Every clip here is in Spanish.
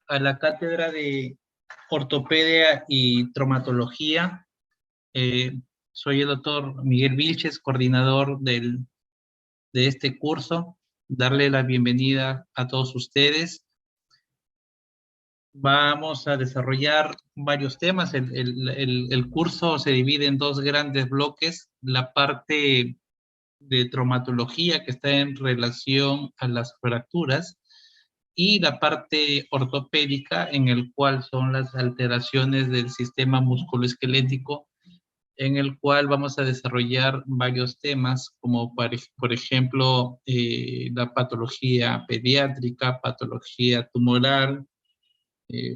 a la cátedra de ortopedia y traumatología. Soy el doctor Miguel Vilches, coordinador de este curso. Darle la bienvenida a todos ustedes. Vamos a desarrollar varios temas. El curso se divide en dos grandes bloques. La parte de traumatología, que está en relación a las fracturas, y la parte ortopédica, en el cual son las alteraciones del sistema musculoesquelético, en el cual vamos a desarrollar varios temas, como por ejemplo la patología pediátrica, patología tumoral,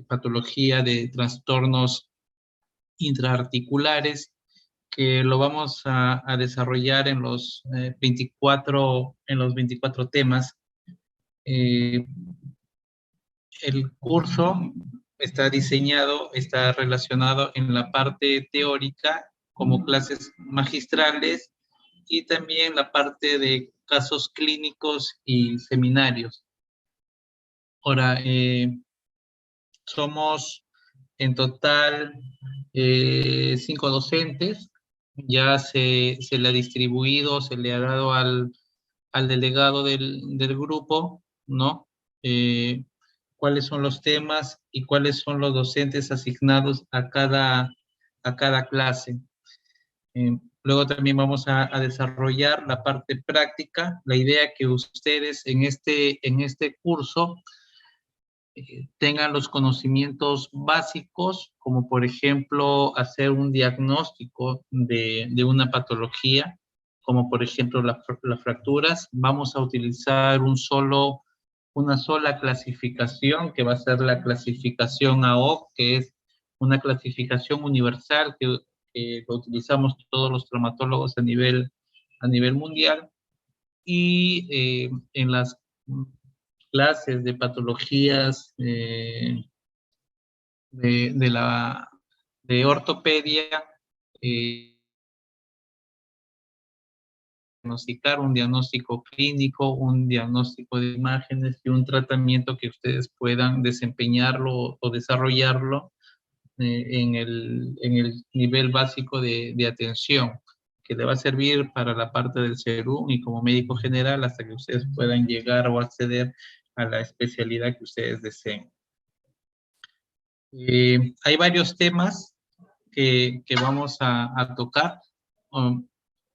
patología de trastornos intraarticulares, que lo vamos a desarrollar en los 24 temas. El curso está diseñado, está relacionado en la parte teórica como clases magistrales y también la parte de casos clínicos y seminarios. Ahora, somos en total 5 docentes. Ya se le ha distribuido, se le ha dado al delegado del grupo, ¿no? Cuáles son los temas y cuáles son los docentes asignados a cada clase. Luego también vamos a desarrollar la parte práctica. La idea que ustedes en este curso tengan los conocimientos básicos, como por ejemplo hacer un diagnóstico de una patología, como por ejemplo las fracturas. Vamos a utilizar una sola clasificación, que va a ser la clasificación AOC, que es una clasificación universal que lo utilizamos todos los traumatólogos a nivel mundial. Y en las clases de patologías de ortopedia, diagnosticar un diagnóstico clínico, un diagnóstico de imágenes y un tratamiento que ustedes puedan desempeñarlo o desarrollarlo en el nivel básico de atención, que le va a servir para la parte del SERUM y como médico general hasta que ustedes puedan llegar o acceder a la especialidad que ustedes deseen. Hay varios temas que vamos a tocar.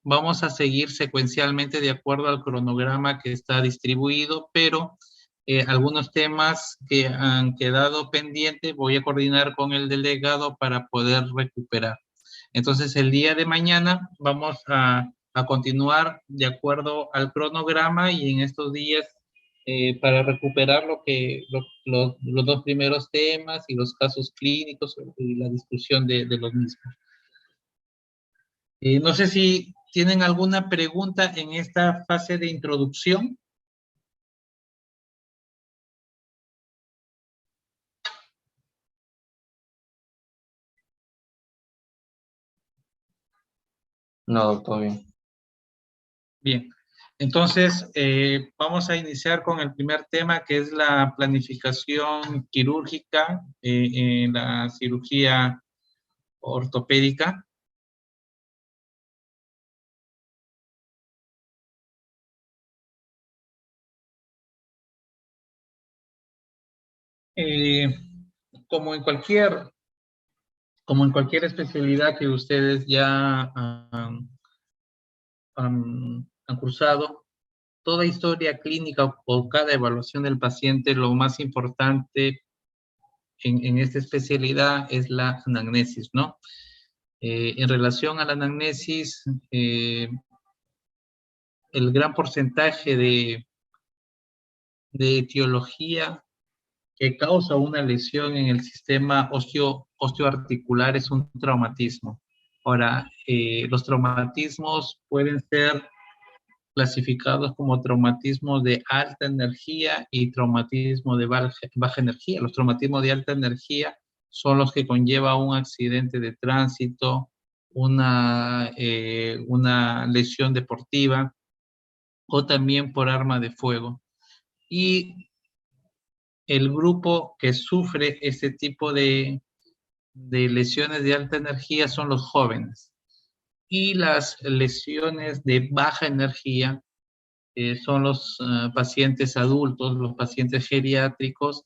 Vamos a seguir secuencialmente de acuerdo al cronograma que está distribuido, pero algunos temas que han quedado pendientes voy a coordinar con el delegado para poder recuperar. Entonces, el día de mañana vamos a continuar de acuerdo al cronograma y en estos días para recuperar los dos primeros temas y los casos clínicos y la discusión de los mismos. No sé si tienen alguna pregunta en esta fase de introducción. No, doctor, bien. Bien, entonces vamos a iniciar con el primer tema, que es la planificación quirúrgica en la cirugía ortopédica. Eh, como en cualquier especialidad que ustedes ya han cursado, toda historia clínica o cada evaluación del paciente, lo más importante en esta especialidad es la anamnesis, ¿no? En relación a la anamnesis, el gran porcentaje de etiología que causa una lesión en el sistema osteoarticular es un traumatismo. Ahora, los traumatismos pueden ser clasificados como traumatismos de alta energía y traumatismo de baja energía. Los traumatismos de alta energía son los que conlleva un accidente de tránsito, una lesión deportiva o también por arma de fuego. Y el grupo que sufre este tipo de lesiones de alta energía son los jóvenes. Y las lesiones de baja energía son los pacientes adultos, los pacientes geriátricos,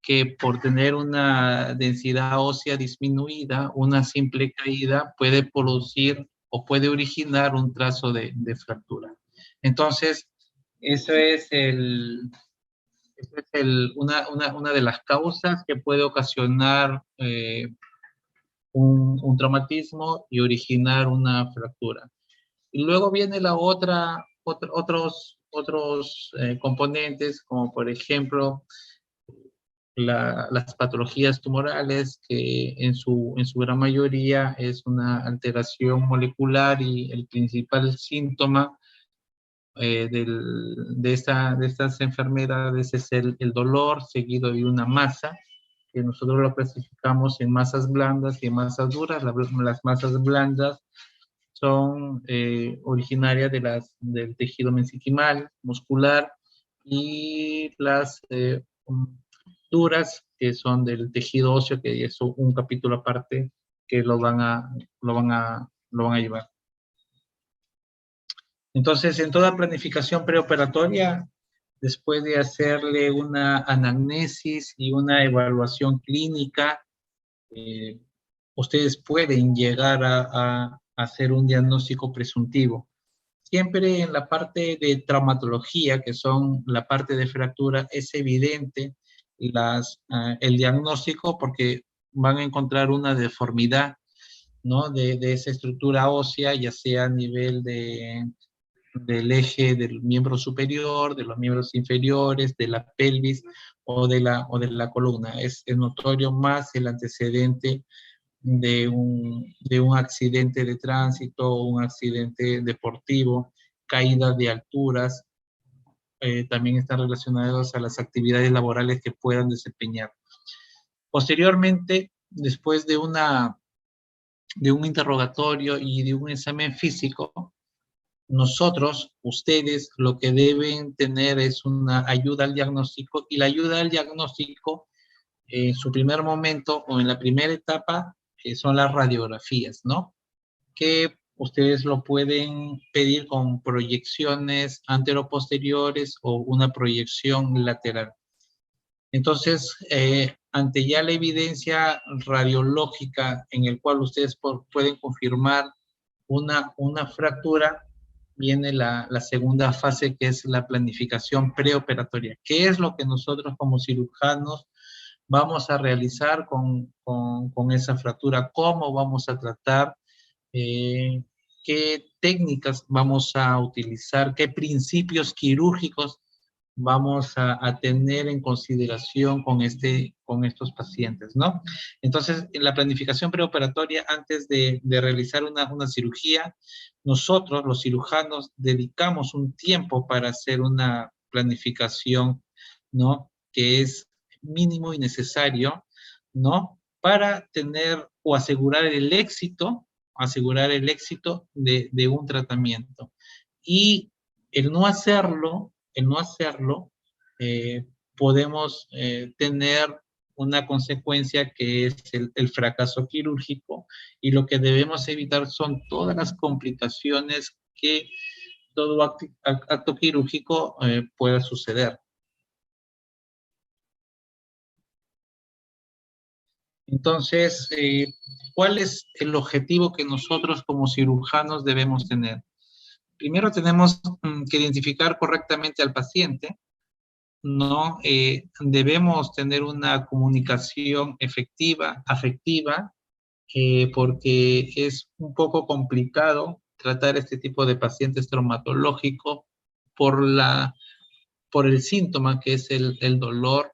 que por tener una densidad ósea disminuida, una simple caída puede producir o puede originar un trazo de fractura. Entonces, eso es una de las causas que puede ocasionar un traumatismo y originar una fractura. Y luego viene otros componentes, como por ejemplo las patologías tumorales, que en su gran mayoría es una alteración molecular, y el principal síntoma de estas enfermedades es el dolor seguido de una masa, que nosotros lo clasificamos en masas blandas y en masas duras. Las masas blandas son originarias del tejido mesenquimal, muscular, y las duras, que son del tejido óseo, que es un capítulo aparte que lo van a llevar. Entonces, en toda planificación preoperatoria, después de hacerle una anamnesis y una evaluación clínica, ustedes pueden llegar a hacer un diagnóstico presuntivo. Siempre en la parte de traumatología, que son la parte de fractura, es evidente el diagnóstico, porque van a encontrar una deformidad, ¿no?, de esa estructura ósea, ya sea a nivel del eje del miembro superior, de los miembros inferiores, de la pelvis o de la columna. Es notorio más el antecedente de un accidente de tránsito, un accidente deportivo, caída de alturas, también están relacionados a las actividades laborales que puedan desempeñar. Posteriormente, después de un interrogatorio y de un examen físico, ustedes, lo que deben tener es una ayuda al diagnóstico, y la ayuda al diagnóstico, en su primer momento o en la primera etapa, son las radiografías, ¿no? Que ustedes lo pueden pedir con proyecciones anteroposteriores o una proyección lateral. Entonces, ante ya la evidencia radiológica en el cual ustedes pueden confirmar una fractura, viene la segunda fase, que es la planificación preoperatoria. ¿Qué es lo que nosotros como cirujanos vamos a realizar con esa fractura? ¿Cómo vamos a tratar? ¿Qué técnicas vamos a utilizar? ¿Qué principios quirúrgicos vamos a tener en consideración con estos pacientes, ¿no? Entonces, en la planificación preoperatoria, antes de realizar una cirugía, nosotros, los cirujanos, dedicamos un tiempo para hacer una planificación, ¿no?, que es mínimo y necesario, ¿no?, para tener o asegurar el éxito de un tratamiento. Y el no hacerlo, podemos tener una consecuencia, que es el fracaso quirúrgico, y lo que debemos evitar son todas las complicaciones que todo acto quirúrgico pueda suceder. Entonces, ¿cuál es el objetivo que nosotros como cirujanos debemos tener? Primero tenemos que identificar correctamente al paciente, ¿no? Debemos tener una comunicación efectiva, afectiva, porque es un poco complicado tratar este tipo de pacientes traumatológicos por, por el síntoma, que es el dolor,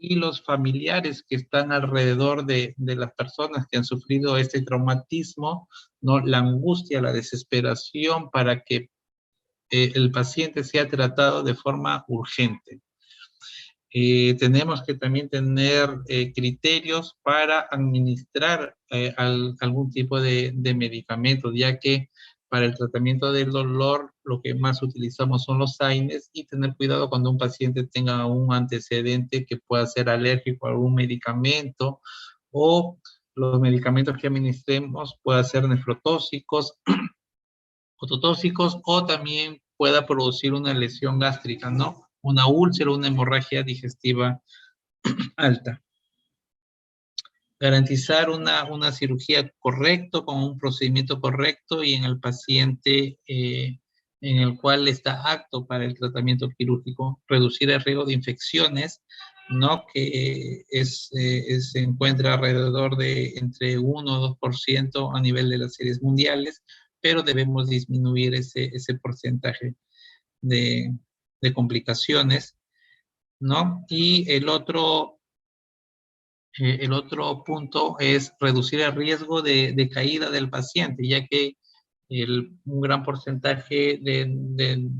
y los familiares que están alrededor de las personas que han sufrido este traumatismo, ¿no?, la angustia, la desesperación para que el paciente sea tratado de forma urgente. Tenemos que también tener criterios para administrar algún tipo de medicamento, ya que Para el tratamiento del dolor, lo que más utilizamos son los AINES y tener cuidado cuando un paciente tenga un antecedente que pueda ser alérgico a algún medicamento o los medicamentos que administremos puedan ser nefrotóxicos, ototóxicos o también pueda producir una lesión gástrica, ¿no? Una úlcera, una hemorragia digestiva alta. Garantizar una cirugía correcta, con un procedimiento correcto y en el paciente en el cual está apto para el tratamiento quirúrgico. Reducir el riesgo de infecciones, ¿no? Que se encuentra alrededor de entre 1 o 2% a nivel de las series mundiales, pero debemos disminuir ese porcentaje de complicaciones, ¿no? Y el otro punto es reducir el riesgo de caída del paciente, ya que un gran porcentaje del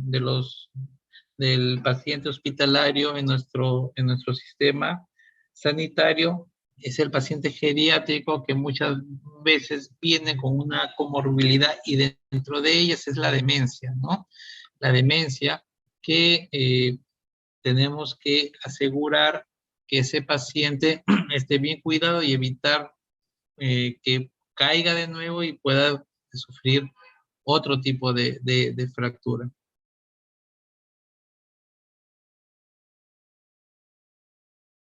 paciente hospitalario en nuestro sistema sanitario es el paciente geriátrico, que muchas veces viene con una comorbilidad y dentro de ellas es la demencia, ¿no? La demencia que tenemos que asegurar que ese paciente esté bien cuidado y evitar que caiga de nuevo y pueda sufrir otro tipo de fractura.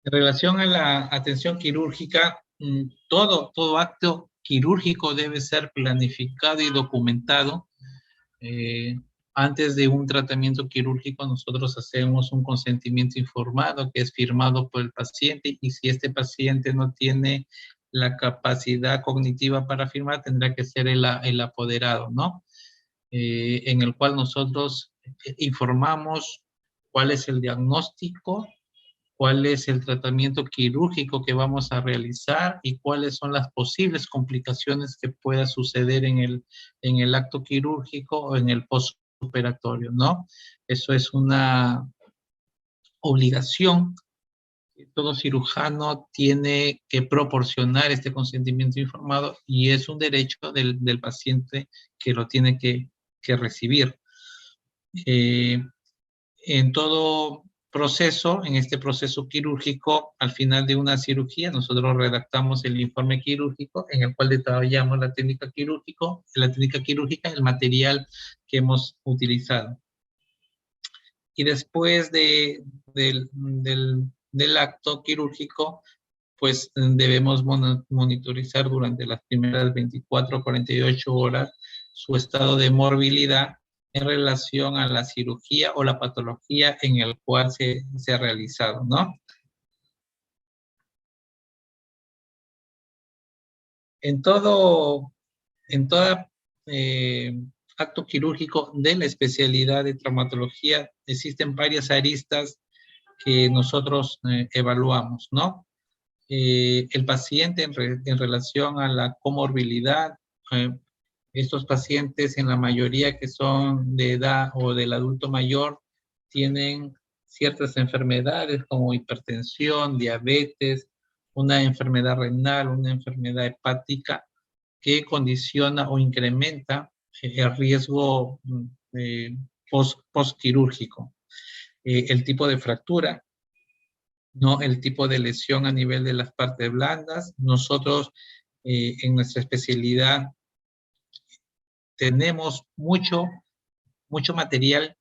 En relación a la atención quirúrgica, todo acto quirúrgico debe ser planificado y documentado. Antes de un tratamiento quirúrgico, nosotros hacemos un consentimiento informado que es firmado por el paciente, y si este paciente no tiene la capacidad cognitiva para firmar, tendrá que ser el apoderado, ¿no? En el cual nosotros informamos cuál es el diagnóstico, cuál es el tratamiento quirúrgico que vamos a realizar y cuáles son las posibles complicaciones que pueda suceder en el acto quirúrgico o en el postoperatorio, ¿no? Eso es una obligación. Todo cirujano tiene que proporcionar este consentimiento informado y es un derecho del paciente que lo tiene que recibir. En todo proceso, en este proceso quirúrgico, al final de una cirugía, nosotros redactamos el informe quirúrgico en el cual detallamos la técnica quirúrgica, el material que hemos utilizado. Y después del acto quirúrgico, pues debemos monitorizar durante las primeras 24 o 48 horas su estado de morbilidad en relación a la cirugía o la patología en el cual se ha realizado, ¿no? En todo acto quirúrgico de la especialidad de traumatología existen varias aristas que nosotros evaluamos, ¿no? El paciente en relación a la comorbilidad, estos pacientes en la mayoría que son de edad o del adulto mayor tienen ciertas enfermedades como hipertensión, diabetes, una enfermedad renal, una enfermedad hepática que condiciona o incrementa el riesgo postquirúrgico. El tipo de fractura, ¿no? El tipo de lesión a nivel de las partes blandas. Nosotros en nuestra especialidad tenemos mucho material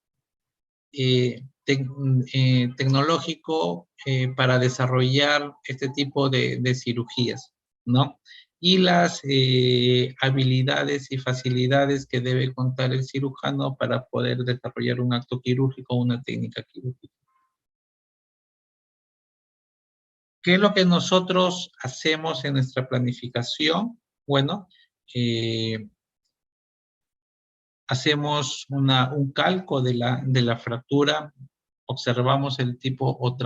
tecnológico para desarrollar este tipo de cirugías, ¿no? Y las habilidades y facilidades que debe contar el cirujano para poder desarrollar un acto quirúrgico o una técnica quirúrgica. ¿Qué es lo que nosotros hacemos en nuestra planificación? Bueno, hacemos un calco de la fractura, observamos el tipo o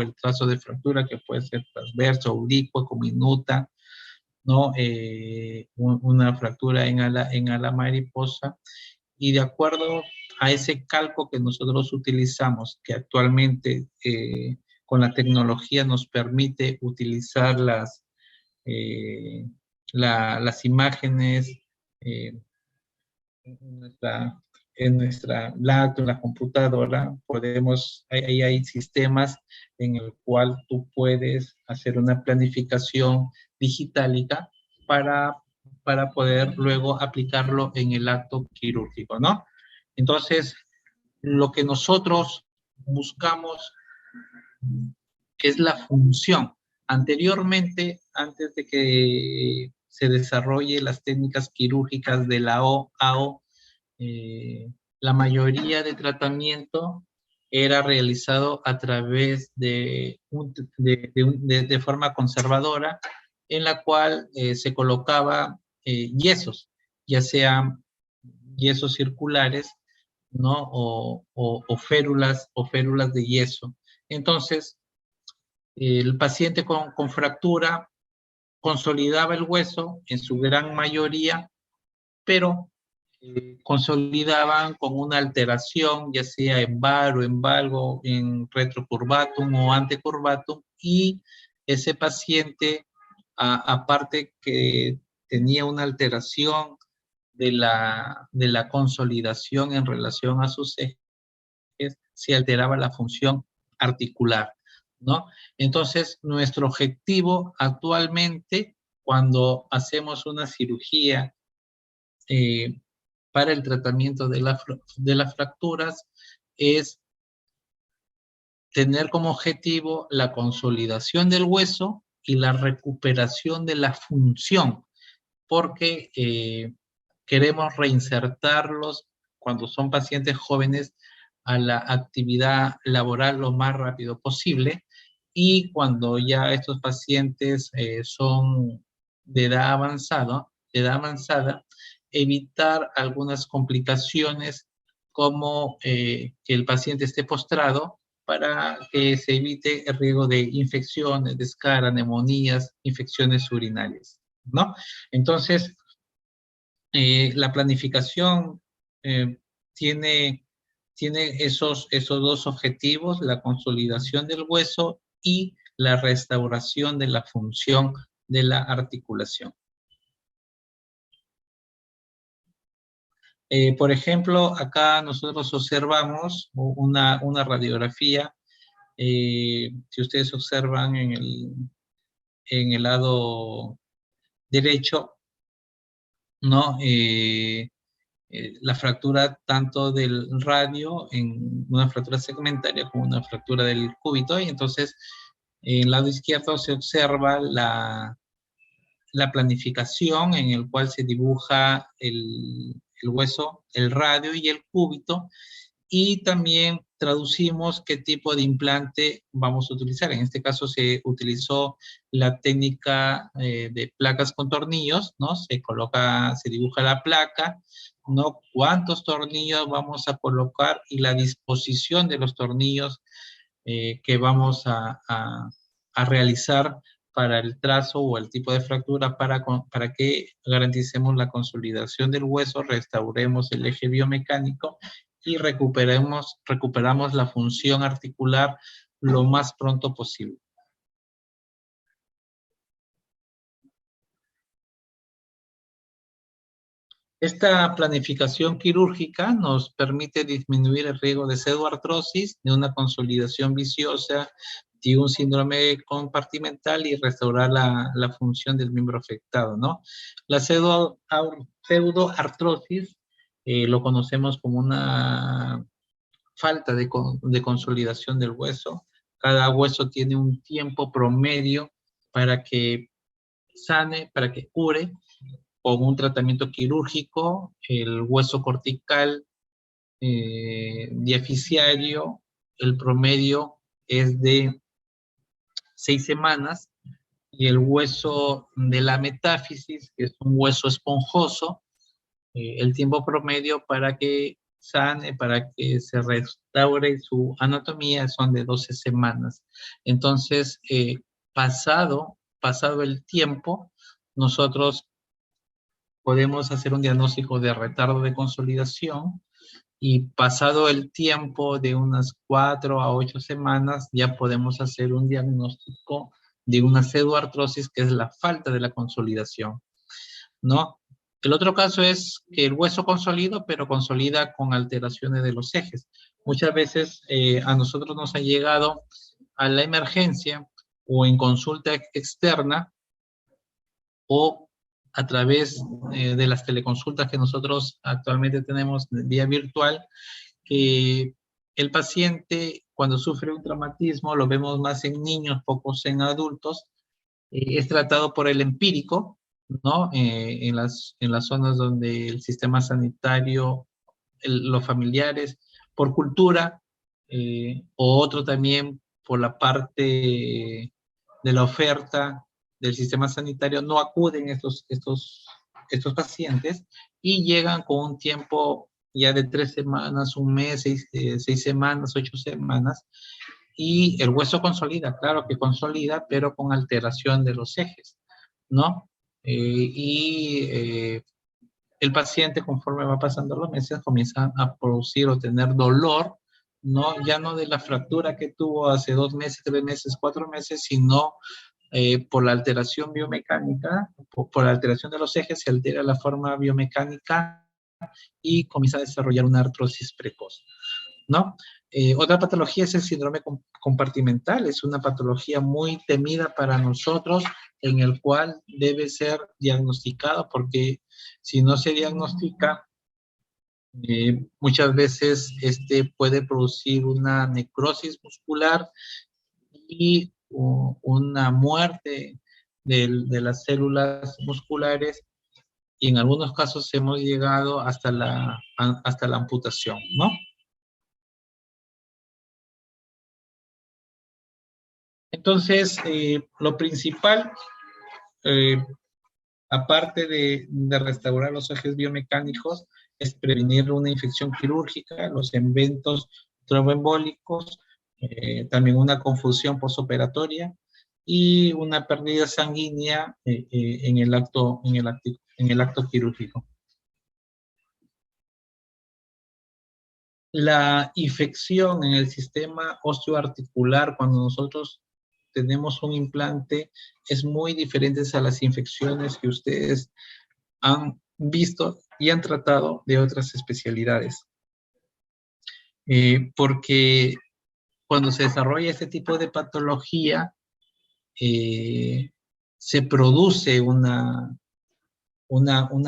el trazo de fractura, que puede ser transverso, oblicuo, cominuta, ¿no? Una fractura en ala mariposa, y de acuerdo a ese calco que nosotros utilizamos, que actualmente con la tecnología nos permite utilizar las imágenes en nuestra, en nuestra laptop, en la computadora, ahí hay sistemas en el cual tú puedes hacer una planificación digitálica para, para poder luego aplicarlo en el acto quirúrgico, ¿no? Entonces, lo que nosotros buscamos es la función. Anteriormente, antes de que se desarrolle las técnicas quirúrgicas de la AO, la mayoría de tratamiento era realizado a través de forma conservadora, en la cual se colocaba yesos, ya sean yesos circulares, ¿no? O férulas de yeso. Entonces, el paciente con fractura consolidaba el hueso en su gran mayoría, pero consolidaban con una alteración, ya sea en var o en valgo, en retrocurvatum o antecurvatum, y ese paciente, aparte que tenía una alteración de la consolidación en relación a sus ejes, se alteraba la función articular, ¿no? Entonces, nuestro objetivo actualmente, cuando hacemos una cirugía para el tratamiento de las fracturas, es tener como objetivo la consolidación del hueso y la recuperación de la función, porque queremos reinsertarlos cuando son pacientes jóvenes a la actividad laboral lo más rápido posible, y cuando ya estos pacientes son de edad avanzada, evitar algunas complicaciones como que el paciente esté postrado, para que se evite el riesgo de infecciones, descara, neumonías, infecciones urinarias, ¿no? Entonces, la planificación eh, tiene, tiene esos dos objetivos: la consolidación del hueso y la restauración de la función de la articulación. Por ejemplo, acá nosotros observamos una radiografía. Si ustedes observan en el lado derecho, ¿no? La fractura tanto del radio, en una fractura segmentaria, como una fractura del cúbito, y entonces en el lado izquierdo se observa la planificación en el cual se dibuja el hueso, el radio y el cúbito, y también traducimos qué tipo de implante vamos a utilizar. En este caso se utilizó la técnica de placas con tornillos, ¿no? Se dibuja la placa, ¿no? Cuántos tornillos vamos a colocar y la disposición de los tornillos que vamos a realizar para el trazo o el tipo de fractura, para que garanticemos la consolidación del hueso, restauremos el eje biomecánico y recuperamos la función articular lo más pronto posible. Esta planificación quirúrgica nos permite disminuir el riesgo de pseudoartrosis, de una consolidación viciosa, de un síndrome compartimental, y restaurar la función del miembro afectado, ¿no? La pseudoartrosis lo conocemos como una falta de consolidación del hueso. Cada hueso tiene un tiempo promedio para que sane, para que cure. Con un tratamiento quirúrgico, el hueso cortical diaficiario, el promedio es de 6 semanas, y el hueso de la metáfisis, que es un hueso esponjoso, el tiempo promedio para que sane, para que se restaure su anatomía, son de 12 semanas. Entonces, pasado el tiempo, nosotros podemos hacer un diagnóstico de retardo de consolidación, y pasado el tiempo de unas 4 a 8 semanas, ya podemos hacer un diagnóstico de una pseudoartrosis, que es la falta de la consolidación, ¿no? El otro caso es que el hueso consolida, pero consolida con alteraciones de los ejes. Muchas veces a nosotros nos ha llegado a la emergencia o en consulta externa o a través de las teleconsultas que nosotros actualmente tenemos vía virtual, que el paciente cuando sufre un traumatismo, lo vemos más en niños, pocos en adultos, es tratado por el empírico, ¿no? En las zonas donde el sistema sanitario, los familiares, por cultura, o otro también por la parte de la oferta del sistema sanitario, no acuden estos pacientes y llegan con un tiempo ya de 3 semanas, un mes, 6 semanas, 8 semanas, y el hueso consolida, claro que consolida, pero con alteración de los ejes, ¿no? El paciente, conforme va pasando los meses, comienza a producir o tener dolor, ¿no? Ya no de la fractura que tuvo hace 2 meses, 3 meses, 4 meses, sino por la alteración biomecánica, por la alteración de los ejes, se altera la forma biomecánica y comienza a desarrollar una artrosis precoz, ¿no? Otra patología es el síndrome compartimental, es una patología muy temida para nosotros, en el cual debe ser diagnosticado, porque si no se diagnostica, muchas veces puede producir una necrosis muscular y una muerte de las células musculares, y en algunos casos hemos llegado hasta la amputación, ¿no? Entonces, lo principal, eh, aparte de restaurar los ejes biomecánicos, es prevenir una infección quirúrgica, los eventos tromboembólicos, también una confusión postoperatoria y una pérdida sanguínea en el acto quirúrgico. La infección en el sistema osteoarticular, cuando nosotros tenemos un implante, es muy diferente a las infecciones que ustedes han visto y han tratado de otras especialidades. Porque cuando se desarrolla este tipo de patología, se produce una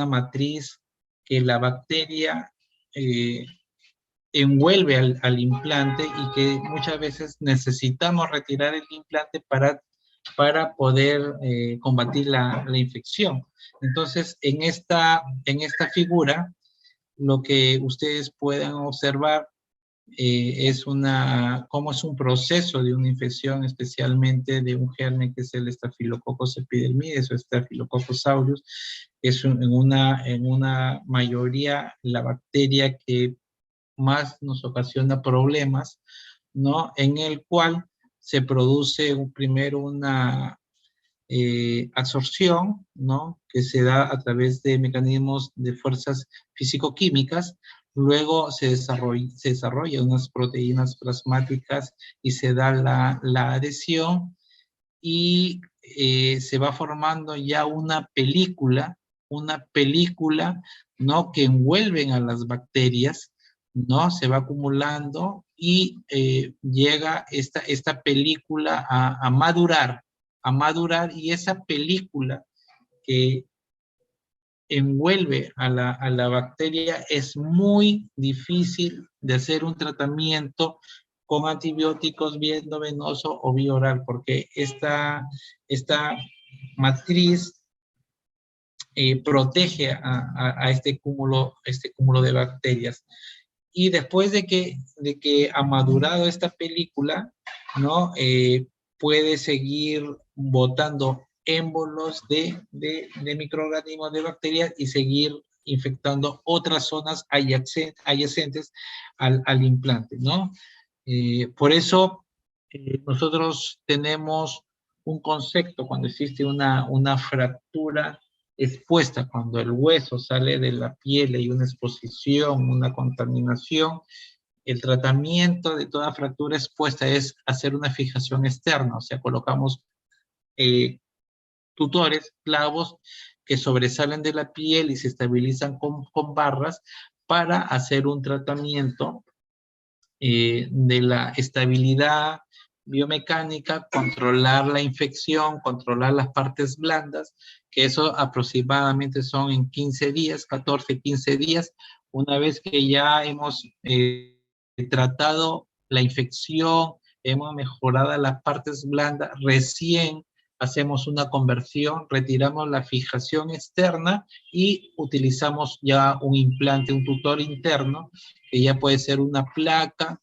matriz que la bacteria envuelve al implante, y que muchas veces necesitamos retirar el implante para poder combatir la infección. Entonces, en esta figura, lo que ustedes pueden observar es cómo es un proceso de una infección, especialmente de un germen que es el Staphylococcus epidermidis o Staphylococcus aureus. Es en una mayoría la bacteria que más nos ocasiona problemas, ¿no? En el cual se produce primero una absorción, ¿no? Que se da a través de mecanismos de fuerzas físico-químicas. Luego se desarrolla unas proteínas plasmáticas y se da la adhesión, y se va formando ya una película, ¿no? Que envuelven a las bacterias, ¿no? Se va acumulando y llega esta película a madurar, y esa película que envuelve a la bacteria es muy difícil de hacer un tratamiento con antibióticos vía endovenoso o vía oral, porque esta matriz protege a este cúmulo de bacterias. Y después de que ha madurado esta película, ¿no? Puede seguir botando émbolos de microorganismos, de bacterias, y seguir infectando otras zonas adyacentes al implante, ¿no? Por eso nosotros tenemos un concepto cuando existe una fractura expuesta, cuando el hueso sale de la piel y una exposición, una contaminación. El tratamiento de toda fractura expuesta es hacer una fijación externa, o sea, colocamos tutores, clavos, que sobresalen de la piel y se estabilizan con barras para hacer un tratamiento de la estabilidad biomecánica, controlar la infección, controlar las partes blandas, que eso aproximadamente son en 15 días, 14, 15 días, una vez que ya hemos tratado la infección, hemos mejorado las partes blandas, recién hacemos una conversión, retiramos la fijación externa y utilizamos ya un implante, un tutor interno, que ya puede ser una placa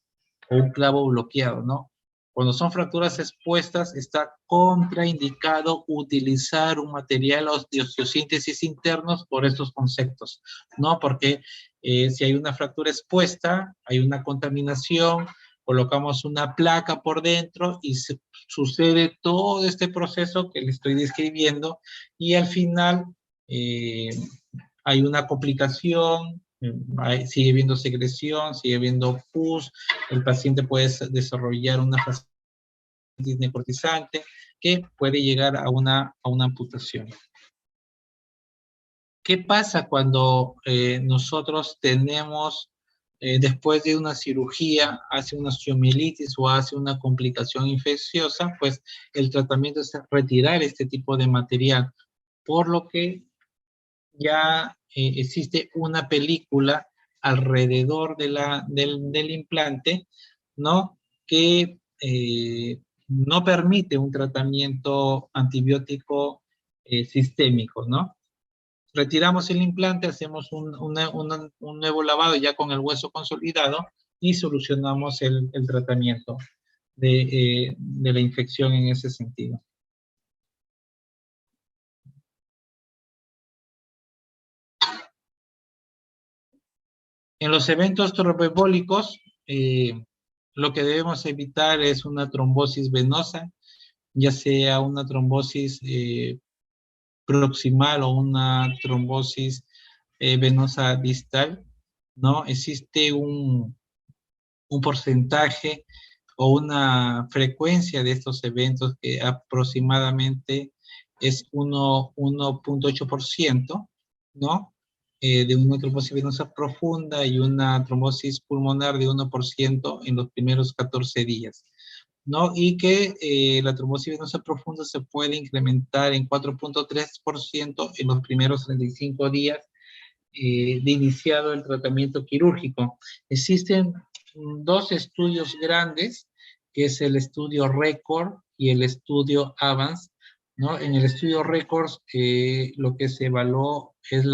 o un clavo bloqueado, ¿no? Cuando son fracturas expuestas, está contraindicado utilizar un material de osteosíntesis internos por estos conceptos, ¿no? Porque si hay una fractura expuesta, hay una contaminación, colocamos una placa por dentro y sucede todo este proceso que le estoy describiendo y al final hay una complicación, sigue habiendo secreción, sigue habiendo pus, el paciente puede desarrollar una fascitis necrotizante que puede llegar a una amputación. ¿Qué pasa cuando nosotros tenemos, después de una cirugía, hace una osteomielitis o hace una complicación infecciosa? Pues el tratamiento es retirar este tipo de material, por lo que ya existe una película alrededor del implante, ¿no? Que no permite un tratamiento antibiótico sistémico, ¿no? Retiramos el implante, hacemos un nuevo lavado ya con el hueso consolidado y solucionamos el tratamiento de la infección en ese sentido. En los eventos tromboembólicos, lo que debemos evitar es una trombosis venosa, ya sea una trombosis proximal o una trombosis venosa distal, ¿no? Existe un porcentaje o una frecuencia de estos eventos que aproximadamente es 1.8%, ¿no? De una trombosis venosa profunda y una trombosis pulmonar de 1% en los primeros 14 días, ¿no? Y que la trombosis venosa profunda se puede incrementar en 4.3% en los primeros 35 días de iniciado el tratamiento quirúrgico. Existen dos estudios grandes, que es el estudio RECORD y el estudio AVANCE, ¿no? En el estudio RECORD lo que se evaluó es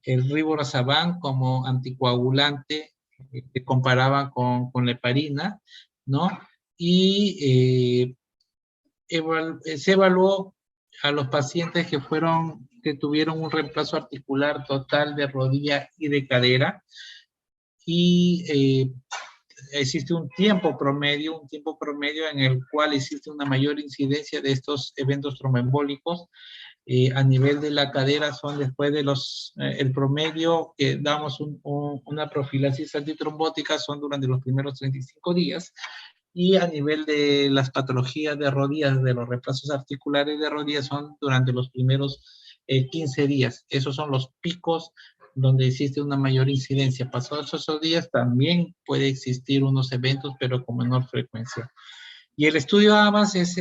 el rivaroxaban como anticoagulante que comparaba con la heparina, ¿no? Y se evaluó a los pacientes que tuvieron un reemplazo articular total de rodilla y de cadera, y existe un tiempo promedio en el cual existe una mayor incidencia de estos eventos tromboembólicos. A nivel de la cadera son después de el promedio que damos una profilaxis antitrombótica son durante los primeros 35 días, y a nivel de las patologías de rodillas, de los reemplazos articulares de rodillas, son durante los primeros 15 días. Esos son los picos donde existe una mayor incidencia. Pasados esos días también puede existir unos eventos, pero con menor frecuencia. Y el estudio AVANCE es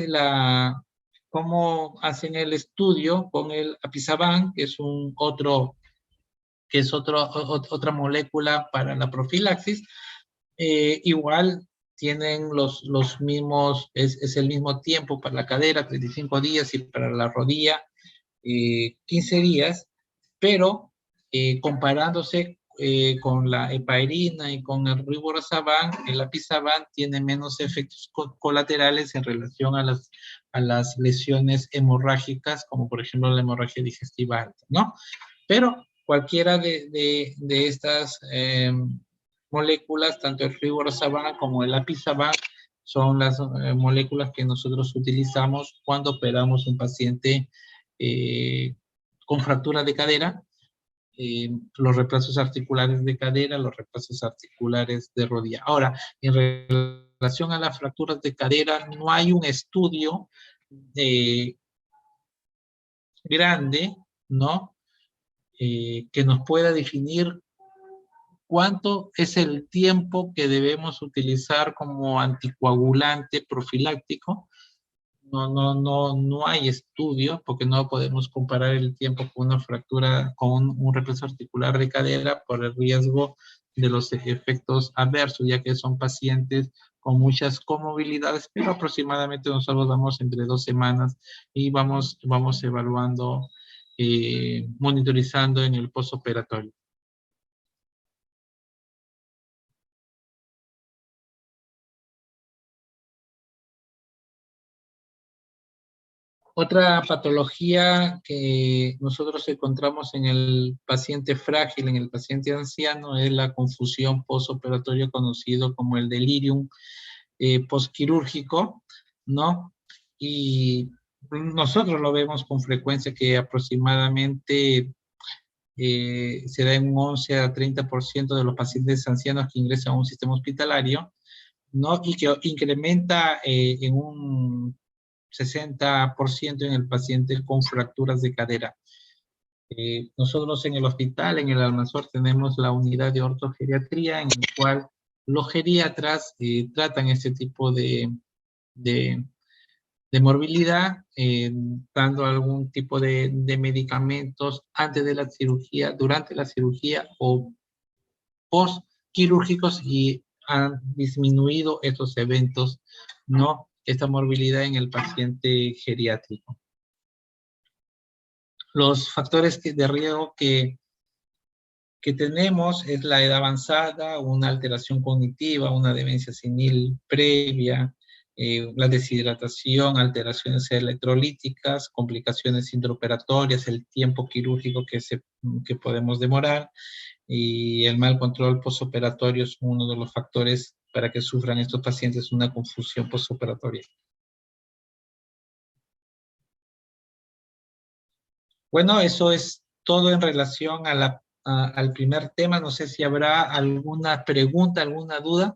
cómo hacen el estudio con el apixaban, que es otra molécula para la profilaxis. Igual tienen los mismos, es el mismo tiempo para la cadera, 35 días, y para la rodilla, 15 días, pero comparándose con la heparina y con el rivaroxaban, el apixaban tiene menos efectos colaterales en relación a las lesiones hemorrágicas, como por ejemplo la hemorragia digestiva alta, ¿no? Pero cualquiera de estas moléculas, tanto el rivaroxaban como el apixaban, son las moléculas que nosotros utilizamos cuando operamos un paciente con fractura de cadera, los reemplazos articulares de cadera, los reemplazos articulares de rodilla. Ahora, en relación a las fracturas de cadera, no hay un estudio grande ¿no? Que nos pueda definir cuánto es el tiempo que debemos utilizar como anticoagulante profiláctico. No hay estudio porque no podemos comparar el tiempo con una fractura, con un reemplazo articular de cadera por el riesgo de los efectos adversos, ya que son pacientes con muchas comorbilidades, pero aproximadamente nosotros damos entre 2 semanas y vamos evaluando, monitorizando en el postoperatorio. Otra patología que nosotros encontramos en el paciente frágil, en el paciente anciano, es la confusión postoperatoria, conocido como el delirium postquirúrgico, ¿no? Y nosotros lo vemos con frecuencia, que aproximadamente se da en un 11 a 30% de los pacientes ancianos que ingresan a un sistema hospitalario, ¿no? Y que incrementa en un 60% en el paciente con fracturas de cadera. Nosotros en el hospital, en el Almanzor, tenemos la unidad de ortogeriatría, en el cual los geriatras tratan este tipo de, de morbilidad, dando algún tipo de medicamentos antes de la cirugía, durante la cirugía o post quirúrgicos, y han disminuido estos eventos, ¿no? Esta morbilidad en el paciente geriátrico. Los factores de riesgo que tenemos es la edad avanzada, una alteración cognitiva, una demencia senil previa, la deshidratación, alteraciones electrolíticas, complicaciones intraoperatorias, el tiempo quirúrgico que podemos demorar, y el mal control postoperatorio es uno de los factores para que sufran estos pacientes una confusión postoperatoria. Bueno, eso es todo en relación al primer tema. No sé si habrá alguna pregunta, alguna duda.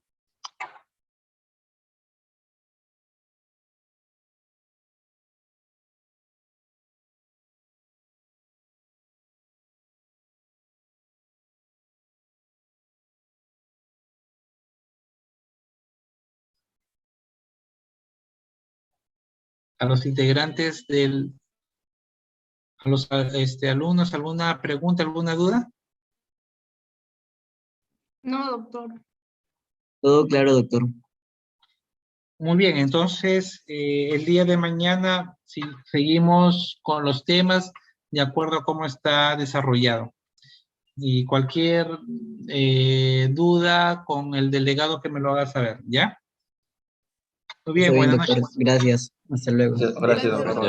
A los integrantes a los alumnos, ¿alguna pregunta, alguna duda? No, doctor. Todo claro, doctor. Muy bien, entonces el día de mañana seguimos con los temas de acuerdo a cómo está desarrollado. Y cualquier duda con el delegado, que me lo haga saber, ¿ya? Muy bien, Está bien, buenas doctor. noches. Gracias. Hasta luego. Gracias, doctor.